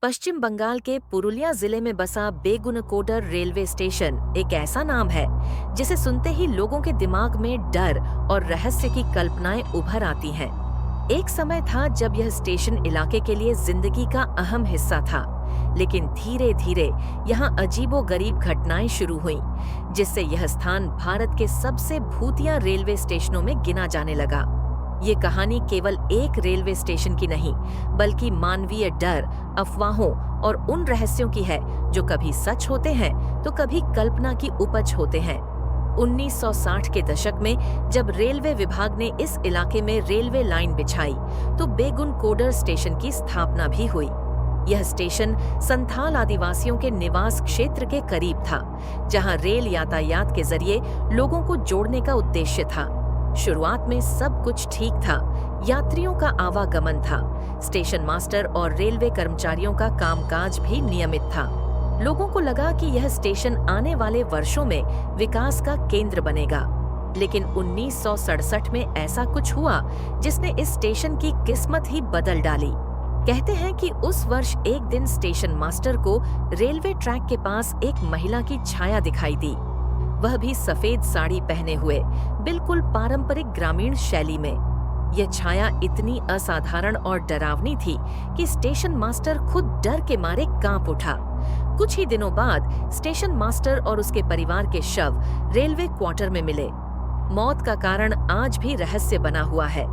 पश्चिम बंगाल के पुरुलिया जिले में बसा बेगुनकोडर रेलवे स्टेशन एक ऐसा नाम है जिसे सुनते ही लोगों के दिमाग में डर और रहस्य की कल्पनाएं उभर आती हैं। एक समय था जब यह स्टेशन इलाके के लिए जिंदगी का अहम हिस्सा था, लेकिन धीरे धीरे यहाँ अजीबोगरीब घटनाएं शुरू हुईं, जिससे यह स्थान भारत के सबसे भूतिया रेलवे स्टेशनों में गिना जाने लगा। ये कहानी केवल एक रेलवे स्टेशन की नहीं, बल्कि मानवीय डर, अफवाहों और उन रहस्यों की है जो कभी सच होते हैं तो कभी कल्पना की उपज होते हैं। 1960 के दशक में जब रेलवे विभाग ने इस इलाके में रेलवे लाइन बिछाई तो बेगुनकोडर स्टेशन की स्थापना भी हुई। यह स्टेशन संथाल आदिवासियों के निवास क्षेत्र के करीब था, जहां रेल यातायात के जरिए लोगों को जोड़ने का उद्देश्य था। शुरुआत में सब कुछ ठीक था, यात्रियों का आवागमन था, स्टेशन मास्टर और रेलवे कर्मचारियों का कामकाज भी नियमित था। लोगों को लगा कि यह स्टेशन आने वाले वर्षों में विकास का केंद्र बनेगा। लेकिन 1967 में ऐसा कुछ हुआ जिसने इस स्टेशन की किस्मत ही बदल डाली। कहते हैं कि उस वर्ष एक दिन स्टेशन मास्टर को रेलवे ट्रैक के पास एक महिला की छाया दिखाई दी, वह भी सफेद साड़ी पहने हुए, बिल्कुल पारंपरिक ग्रामीण शैली में। यह छाया इतनी असाधारण और डरावनी थी कि स्टेशन मास्टर खुद डर के मारे कांप उठा। कुछ ही दिनों बाद स्टेशन मास्टर और उसके परिवार के शव रेलवे क्वार्टर में मिले। मौत का कारण आज भी रहस्य बना हुआ है,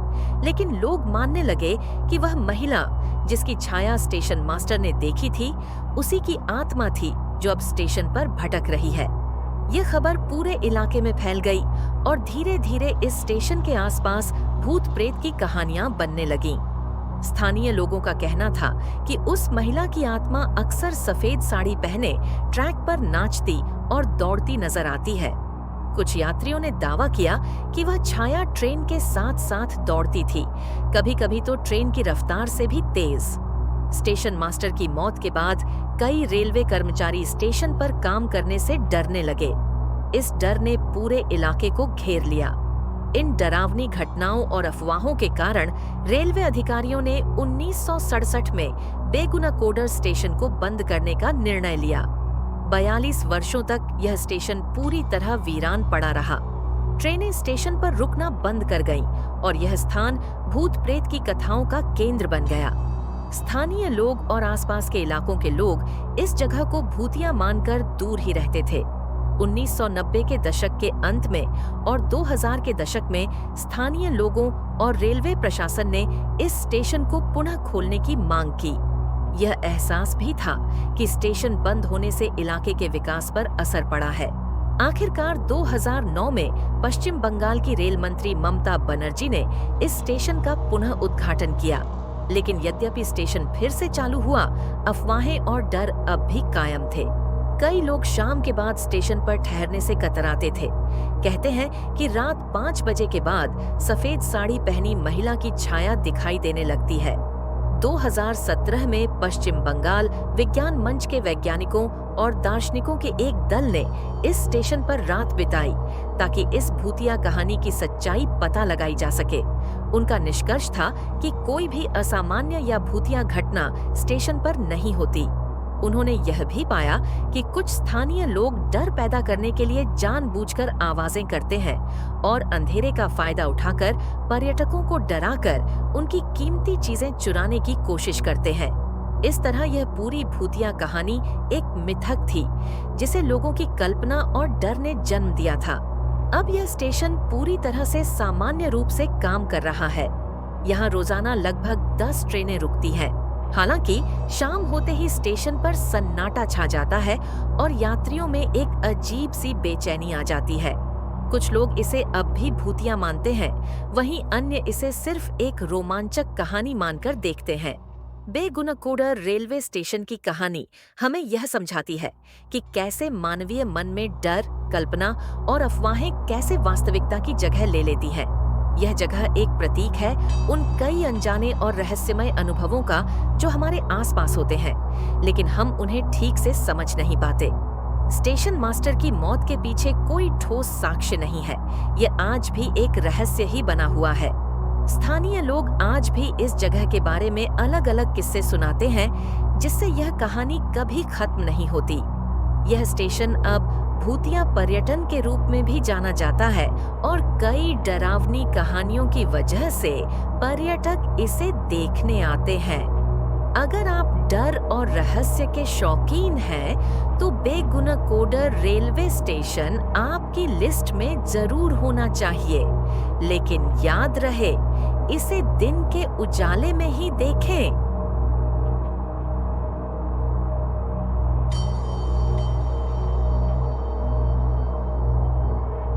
लेकिन लोग मानने लगे कि वह महिला जिसकी छाया स्टेशन मास्टर ने देखी थी, उसी की आत्मा थी जो अब स्टेशन पर भटक रही है। यह खबर पूरे इलाके में फैल गई और धीरे धीरे इस स्टेशन के आसपास भूत प्रेत की कहानियां बनने लगीं। स्थानीय लोगों का कहना था कि उस महिला की आत्मा अक्सर सफेद साड़ी पहने ट्रैक पर नाचती और दौड़ती नजर आती है। कुछ यात्रियों ने दावा किया कि वह छाया ट्रेन के साथ साथ दौड़ती थी, कभी-कभी तो ट्रेन की रफ्तार से भी तेज। स्टेशन मास्टर की मौत के बाद कई रेलवे कर्मचारी स्टेशन पर काम करने से डरने लगे। इस डर ने पूरे इलाके को घेर लिया। इन डरावनी घटनाओं और अफवाहों के कारण रेलवे अधिकारियों ने 1967 में बेगुनकोडर स्टेशन को बंद करने का निर्णय लिया। 42 वर्षों तक यह स्टेशन पूरी तरह वीरान पड़ा रहा। ट्रेनें स्टेशन पर रुकना बंद कर गईं और यह स्थान भूत प्रेत की कथाओं का केंद्र बन गया। स्थानीय लोग और आसपास के इलाकों के लोग इस जगह को भूतिया मानकर दूर ही रहते थे। 1990 के दशक के अंत में और 2000 के दशक में स्थानीय लोगों और रेलवे प्रशासन ने इस स्टेशन को पुनः खोलने की मांग की। यह एहसास भी था कि स्टेशन बंद होने से इलाके के विकास पर असर पड़ा है। आखिरकार 2009 में पश्चिम बंगाल की रेल मंत्री ममता बनर्जी ने इस स्टेशन का पुनः उद्घाटन किया। लेकिन यद्यपि स्टेशन फिर से चालू हुआ, अफवाहें और डर अब भी कायम थे। कई लोग शाम के बाद स्टेशन पर ठहरने से कतराते थे। कहते हैं कि रात 5 बजे के बाद सफेद साड़ी पहनी महिला की छाया दिखाई देने लगती है। 2017 में पश्चिम बंगाल विज्ञान मंच के वैज्ञानिकों और दार्शनिकों के एक दल ने इस स्टेशन पर रात बिताई ताकि इस भूतिया कहानी की सच्चाई पता लगाई जा सके। उनका निष्कर्ष था कि कोई भी असामान्य या भूतिया घटना स्टेशन पर नहीं होती। उन्होंने यह भी पाया कि कुछ स्थानीय लोग डर पैदा करने के लिए जानबूझकर आवाजें करते हैं और अंधेरे का फायदा उठाकर पर्यटकों को डराकर उनकी कीमती चीजें चुराने की कोशिश करते हैं। इस तरह यह पूरी भूतिया कहानी एक मिथक थी जिसे लोगों की कल्पना और डर ने जन्म दिया था। अब यह स्टेशन पूरी तरह से सामान्य रूप से काम कर रहा है। यहाँ रोजाना लगभग 10 ट्रेनें रुकती हैं। हालांकि शाम होते ही स्टेशन पर सन्नाटा छा जाता है और यात्रियों में एक अजीब सी बेचैनी आ जाती है। कुछ लोग इसे अब भी भूतिया मानते हैं, वहीं अन्य इसे सिर्फ एक रोमांचक कहानी मानकर देखते हैं। बेगुनकोडर रेलवे स्टेशन की कहानी हमें यह समझाती है कि कैसे मानवीय मन में डर, कल्पना और अफवाहें कैसे वास्तविकता की जगह ले लेती हैं। यह जगह एक प्रतीक है उन कई अनजाने और रहस्यमय अनुभवों का जो हमारे आसपास होते हैं, लेकिन हम उन्हें ठीक से समझ नहीं पाते। स्टेशन मास्टर की मौत के पीछे कोई ठोस साक्ष्य नहीं है, ये आज भी एक रहस्य ही बना हुआ है। स्थानीय लोग आज भी इस जगह के बारे में अलग-अलग किस्से सुनाते हैं, जिससे यह कहानी कभी खत्म नहीं होती। यह स्टेशन अब भूतिया पर्यटन के रूप में भी जाना जाता है और कई डरावनी कहानियों की वजह से पर्यटक इसे देखने आते हैं। अगर आप डर और रहस्य के शौकीन हैं, तो बेगुनकोडर रेलवे स्टेशन आपकी लिस्ट में जरूर होना चाहिए। लेकिन याद रहे, इसे दिन के उजाले में ही देखें।